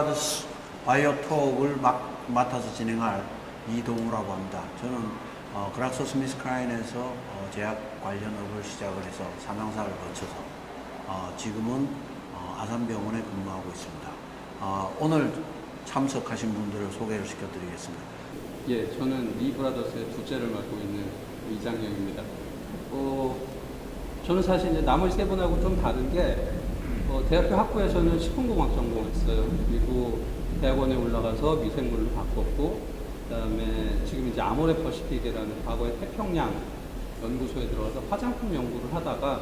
리브라더스 바이오톡을 맡아서 진행할 이동우라고 합니다. 저는 그락소스미스크라인에서 제약 관련 업을 시작을 해서 사명사를 거쳐서 지금은 아산병원에 근무하고 있습니다. 오늘 참석하신 분들을 소개를 시켜드리겠습니다. 예, 저는 리브라더스의 둘째를 맡고 있는 이장영입니다. 저는 사실 이제 나머지 세 분하고 좀 다른 게 대학교 학부에서는 식품공학 전공했어요. 그리고 대학원에 올라가서 미생물로 바꿨고, 그다음에 지금 이제 아모레퍼시픽이라는 과거의 태평양 연구소에 들어가서 화장품 연구를 하다가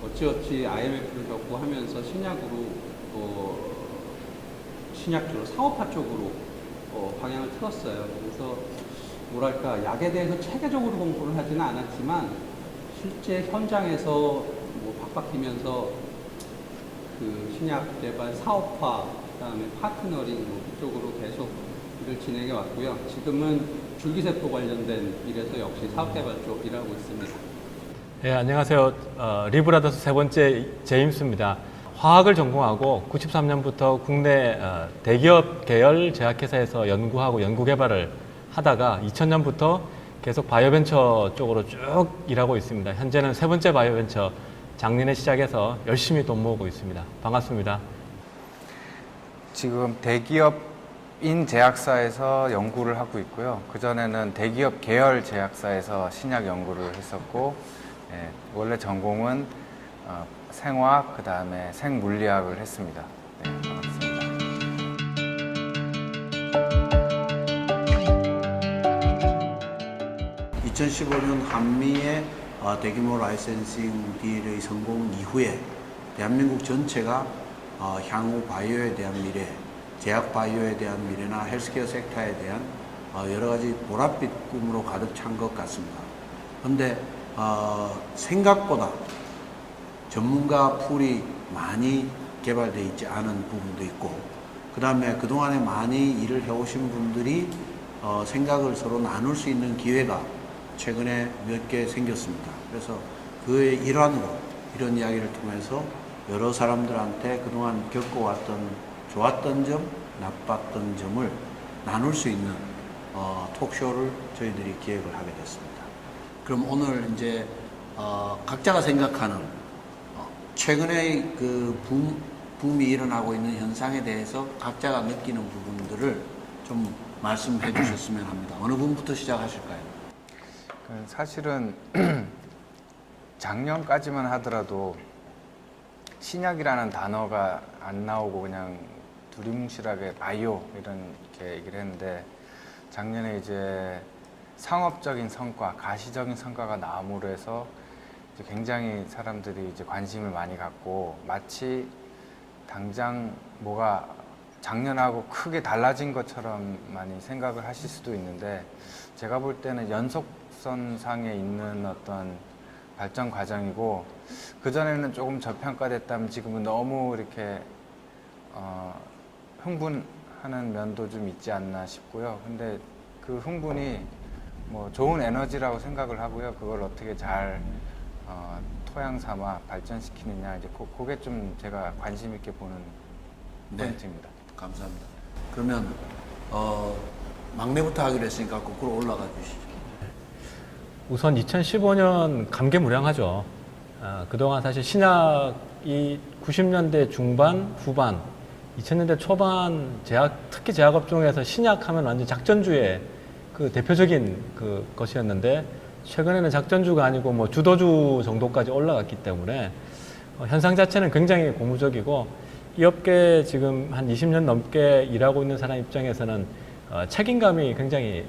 어찌어찌 IMF를 겪고 하면서 신약 쪽으로 사업화 쪽으로 방향을 틀었어요. 그래서 뭐랄까 약에 대해서 체계적으로 공부를 하지는 않았지만 실제 현장에서 박박히면서 그 신약 개발 사업화, 그다음에 파트너링 그쪽으로 계속 일을 진행해 왔고요. 지금은 줄기세포 관련된 일에서 역시 사업개발 쪽 일하고 있습니다. 네, 안녕하세요. 리브라더스 세 번째 제임스입니다. 화학을 전공하고 93년부터 국내 대기업 계열 제약회사에서 연구하고 연구개발을 하다가 2000년부터 계속 바이오벤처 쪽으로 쭉 일하고 있습니다. 현재는 세 번째 바이오벤처 작년에 시작해서 열심히 돈 모으고 있습니다. 반갑습니다. 지금 대기업인 제약사에서 연구를 하고 있고요. 그전에는 대기업 계열 제약사에서 신약 연구를 했었고, 원래 전공은 생화학, 그 다음에 생물리학을 했습니다. 네, 반갑습니다. 2015년 한미의 대규모 라이센싱 딜의 성공 이후에 대한민국 전체가 향후 바이오에 대한 미래, 제약 바이오에 대한 미래나 헬스케어 섹터에 대한 여러 가지 보랏빛 꿈으로 가득 찬 것 같습니다. 그런데 생각보다 전문가 풀이 많이 개발되어 있지 않은 부분도 있고, 그 다음에 그동안에 많이 일을 해오신 분들이 생각을 서로 나눌 수 있는 기회가 최근에 몇 개 생겼습니다. 그래서 그의 일환으로 이런 이야기를 통해서 여러 사람들한테 그동안 겪어왔던 좋았던 점, 나빴던 점을 나눌 수 있는 톡쇼를 저희들이 기획을 하게 됐습니다. 그럼 오늘 이제 각자가 생각하는 최근에 그 붐이 일어나고 있는 현상에 대해서 각자가 느끼는 부분들을 좀 말씀해 주셨으면 합니다. 어느 분부터 시작하실까요? 사실은 작년까지만 하더라도 신약이라는 단어가 안 나오고 그냥 두리뭉실하게 바이오 이렇게 얘기를 했는데, 작년에 이제 상업적인 성과, 가시적인 성과가 나옴으로 해서 이제 굉장히 사람들이 이제 관심을 많이 갖고, 마치 당장 뭐가 작년하고 크게 달라진 것처럼 많이 생각을 하실 수도 있는데, 제가 볼 때는 연속선상에 있는 어떤 발전 과정이고, 그전에는 조금 저평가됐다면 지금은 너무 이렇게 흥분하는 면도 좀 있지 않나 싶고요. 근데 그 흥분이 뭐 좋은 에너지라고 생각을 하고요. 그걸 어떻게 잘 토양 삼아 발전시키느냐, 이제 그게 좀 제가 관심 있게 보는 포인트입니다. 감사합니다. 그러면 막내부터 하기로 했으니까 거꾸로 올라가 주시죠. 우선 2015년 감개무량하죠. 그동안 사실 신약이 90년대 중반, 후반, 2000년대 초반 특히 제약업종에서 신약하면 완전 작전주의 그 대표적인 그 것이었는데, 최근에는 작전주가 아니고 뭐 주도주 정도까지 올라갔기 때문에 현상 자체는 굉장히 고무적이고, 이 업계에 지금 한 20년 넘게 일하고 있는 사람 입장에서는 책임감이 굉장히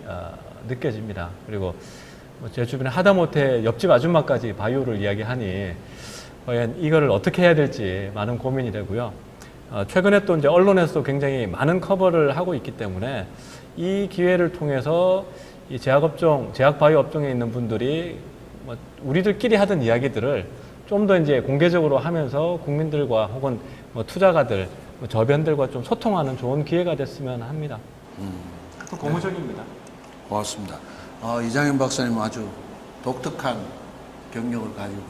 느껴집니다. 그리고 제 주변에 하다못해 옆집 아줌마까지 바이오를 이야기하니 과연 이거를 어떻게 해야 될지 많은 고민이 되고요. 최근에 또 이제 언론에서도 굉장히 많은 커버를 하고 있기 때문에 이 기회를 통해서 이 제약업종, 제약 바이오 업종에 있는 분들이 우리들끼리 하던 이야기들을 좀 더 이제 공개적으로 하면서 국민들과 혹은 투자가들, 저변들과 좀 소통하는 좋은 기회가 됐으면 합니다. 고무적입니다. 고맙습니다. 이장현 박사님 아주 독특한 경력을 가지고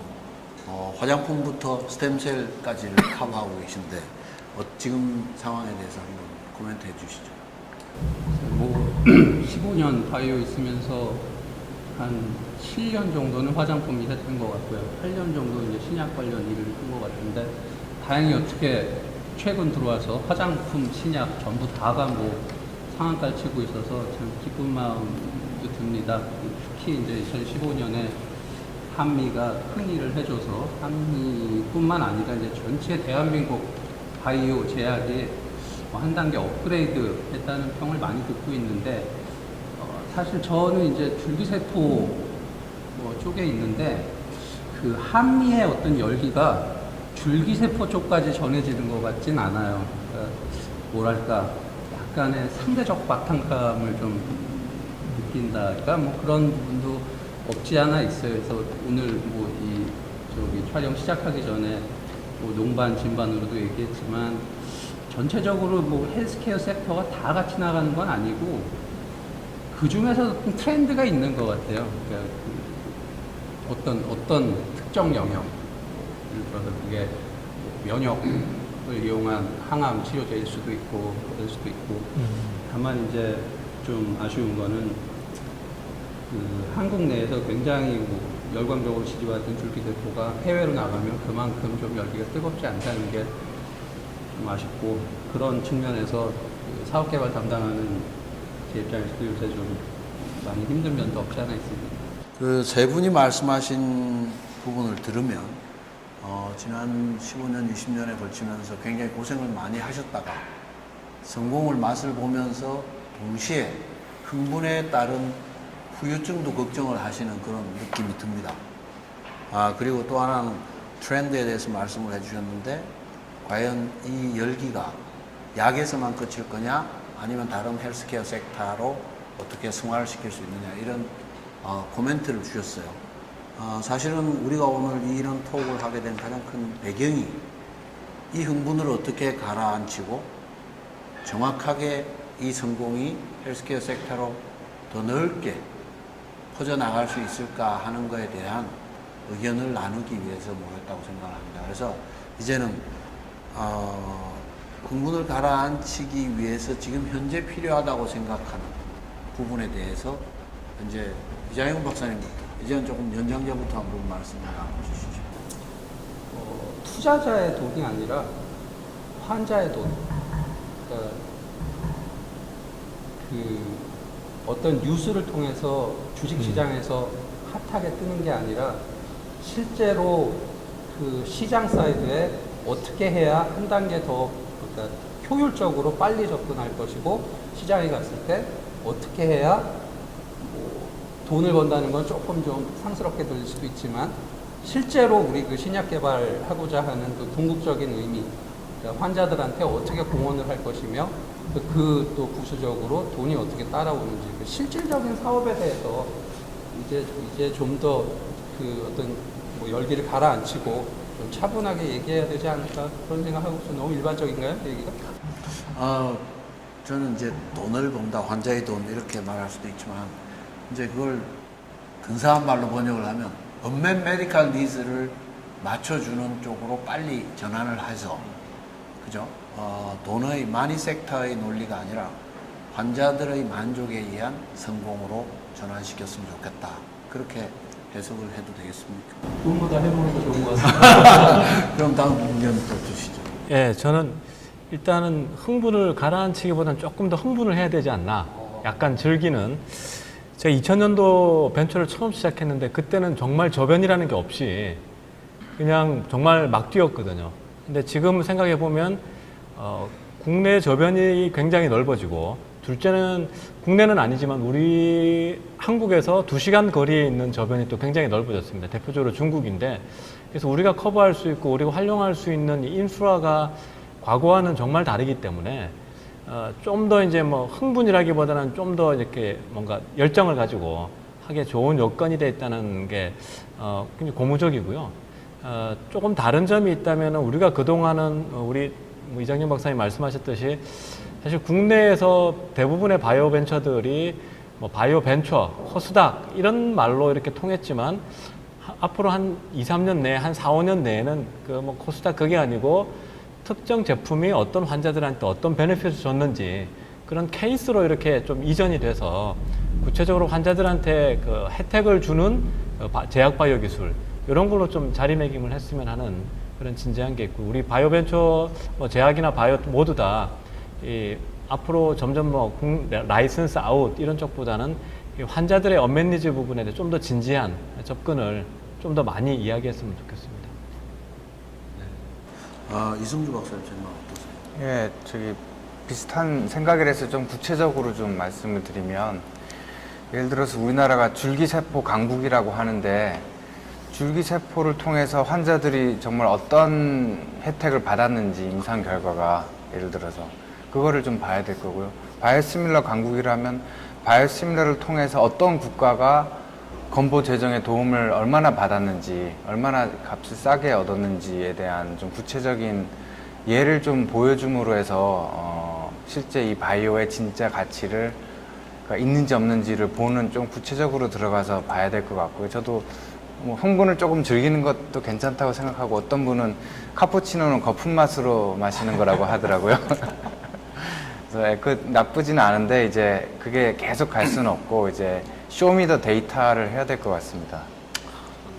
화장품부터 스템셀까지를 커버하고 계신데 지금 상황에 대해서 한번 코멘트 해주시죠. 뭐 15년 바이오 있으면서 한 7년 정도는 화장품 일 했던 것 같고요. 8년 정도 이제 신약 관련 일을 한 것 같은데 다행히 어떻게 최근 들어와서 화장품, 신약 전부 다가 뭐 상한가를 치고 있어서 참 기쁜 마음도 듭니다. 특히 이제 2015년에 한미가 큰 일을 해줘서 한미뿐만 아니라 이제 전체 대한민국 바이오 제약이 한 단계 업그레이드 했다는 평을 많이 듣고 있는데 사실 저는 이제 줄기세포 쪽에 있는데 그 한미의 어떤 열기가 줄기세포 쪽까지 전해지는 것 같진 않아요. 그러니까 뭐랄까 약간의 상대적 박탈감을 좀 느낀다. 그러니까 뭐 그런 부분도 없지 않아 있어요. 그래서 오늘 뭐 이 저기 촬영 시작하기 전에 뭐 농반 진반으로도 얘기했지만 전체적으로 뭐 헬스케어 섹터가 다 같이 나가는 건 아니고 그 중에서 트렌드가 있는 것 같아요. 그러니까 어떤 특정 영역, 예를 들어서 그게 면역을 이용한 항암 치료제일 수도 있고 그럴 수도 있고 다만 이제 좀 아쉬운 거는 그 한국 내에서 굉장히 뭐 열광적으로 지지받던 줄기세포가 해외로 나가면 그만큼 좀 열기가 뜨겁지 않다는 게 좀 아쉽고 그런 측면에서 그 사업개발 담당하는 제 입장에서도 요새 좀 많이 힘든 면도 없지 않아 있습니다. 그 세 분이 말씀하신 부분을 들으면 지난 15년, 20년에 걸치면서 굉장히 고생을 많이 하셨다가 성공을 맛을 보면서 동시에 흥분에 따른 후유증도 걱정을 하시는 그런 느낌이 듭니다. 그리고 또 하나는 트렌드에 대해서 말씀을 해주셨는데 과연 이 열기가 약에서만 그칠 거냐 아니면 다른 헬스케어 섹터로 어떻게 승화를 시킬 수 있느냐 이런 코멘트를 주셨어요. 사실은 우리가 오늘 이런 톡을 하게 된 가장 큰 배경이 이 흥분을 어떻게 가라앉히고 정확하게 이 성공이 헬스케어 섹터로 더 넓게 퍼져나갈 수 있을까 하는 것에 대한 의견을 나누기 위해서 모였다고 생각합니다. 그래서 이제는 흥분을 가라앉히기 위해서 지금 현재 필요하다고 생각하는 부분에 대해서 이제 이장영 박사님부터 이제는 조금 연장자부터 한번 말씀을 나눠주시죠. 투자자의 돈이 아니라 환자의 돈. 그러니까 그 어떤 뉴스를 통해서 주식시장에서 핫하게 뜨는 게 아니라 실제로 그 시장 사이드에 어떻게 해야 한 단계 더 그러니까 효율적으로 빨리 접근할 것이고 시장에 갔을 때 어떻게 해야 뭐 돈을 번다는 건 조금 좀 상스럽게 들릴 수도 있지만 실제로 우리 그 신약 개발하고자 하는 그 궁극적인 의미 그러니까 환자들한테 어떻게 공헌을 할 것이며 그 또 부수적으로 돈이 어떻게 따라오는지 그 실질적인 사업에 대해서 이제 좀 더 그 어떤 뭐 열기를 가라앉히고 좀 차분하게 얘기해야 되지 않을까 그런 생각하고 있어요. 너무 일반적인가요, 얘기가? 저는 이제 돈을 번다, 환자의 돈 이렇게 말할 수도 있지만 이제 그걸 근사한 말로 번역을 하면 언맨 메디컬 니즈를 맞춰주는 쪽으로 빨리 전환을 해서 그죠? 돈의 마니 섹터의 논리가 아니라 환자들의 만족에 의한 성공으로 전환시켰으면 좋겠다. 그렇게 해석을 해도 되겠습니까? 돈보다 해보는 거 좋은 것 같습니다. 그럼 다음 의견 또 주시죠. 예, 저는 일단은 흥분을 가라앉히기보다는 조금 더 흥분을 해야 되지 않나. 약간 즐기는. 제가 2000년도 벤처를 처음 시작했는데 그때는 정말 저변이라는 게 없이 그냥 정말 막 뛰었거든요. 근데 지금 생각해 보면 국내 저변이 굉장히 넓어지고 둘째는 국내는 아니지만 우리 한국에서 2시간 거리에 있는 저변이 또 굉장히 넓어졌습니다. 대표적으로 중국인데 그래서 우리가 커버할 수 있고 우리가 활용할 수 있는 인프라가 과거와는 정말 다르기 때문에 좀 더 이제 뭐 흥분이라기보다는 좀 더 이렇게 뭔가 열정을 가지고 하기에 좋은 여건이 되어 있다는 게 굉장히 고무적이고요. 조금 다른 점이 있다면 우리가 그동안은 우리 이장영 박사님 말씀하셨듯이 사실 국내에서 대부분의 바이오 벤처들이 뭐 바이오 벤처, 코스닥 이런 말로 이렇게 통했지만 앞으로 한 2, 3년 내에 한 4, 5년 내에는 그 뭐 코스닥 그게 아니고 특정 제품이 어떤 환자들한테 어떤 베네핏을 줬는지 그런 케이스로 이렇게 좀 이전이 돼서 구체적으로 환자들한테 그 혜택을 주는 제약 바이오 기술 이런 걸로 좀 자리매김을 했으면 하는 그런 진지한 게 있고, 우리 바이오벤처 제약이나 바이오 모두 다 앞으로 점점 라이선스 아웃 이런 쪽보다는 이 환자들의 언맷 니즈 부분에 대해 좀 더 진지한 접근을 좀 더 많이 이야기했으면 좋겠습니다. 이승주 박사님 생각 어떠세요? 예, 저기 비슷한 생각이라서 좀 구체적으로 좀 말씀을 드리면, 예를 들어서 우리나라가 줄기세포 강국이라고 하는데 줄기세포를 통해서 환자들이 정말 어떤 혜택을 받았는지 임상 결과가 예를 들어서 그거를 좀 봐야 될 거고요. 바이오시밀러 강국이라면 바이오시밀러를 통해서 어떤 국가가 건보 재정에 도움을 얼마나 받았는지, 얼마나 값을 싸게 얻었는지에 대한 좀 구체적인 예를 좀 보여줌으로 해서 실제 이 바이오의 진짜 가치를 있는지 없는지를 보는 좀 구체적으로 들어가서 봐야 될 것 같고요. 저도 뭐 흥분을 조금 즐기는 것도 괜찮다고 생각하고, 어떤 분은 카푸치노는 거품 맛으로 마시는 거라고 하더라고요. 그래서 그 나쁘지는 않은데 이제 그게 계속 갈 수는 없고 이제 쇼미더 데이터를 해야 될 것 같습니다.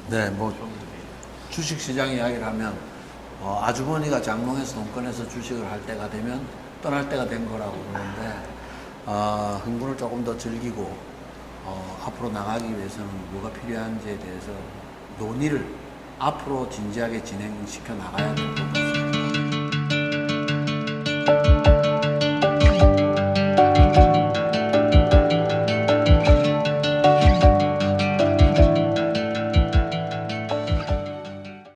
네, 뭐 주식시장 이야기를 하면 아주머니가 장롱에서 돈 꺼내서 주식을 할 때가 되면 떠날 때가 된 거라고 그러는데 흥분을 조금 더 즐기고 앞으로 나가기 위해서는 뭐가 필요한지에 대해서 논의를 앞으로 진지하게 진행시켜 나가야 될 부분이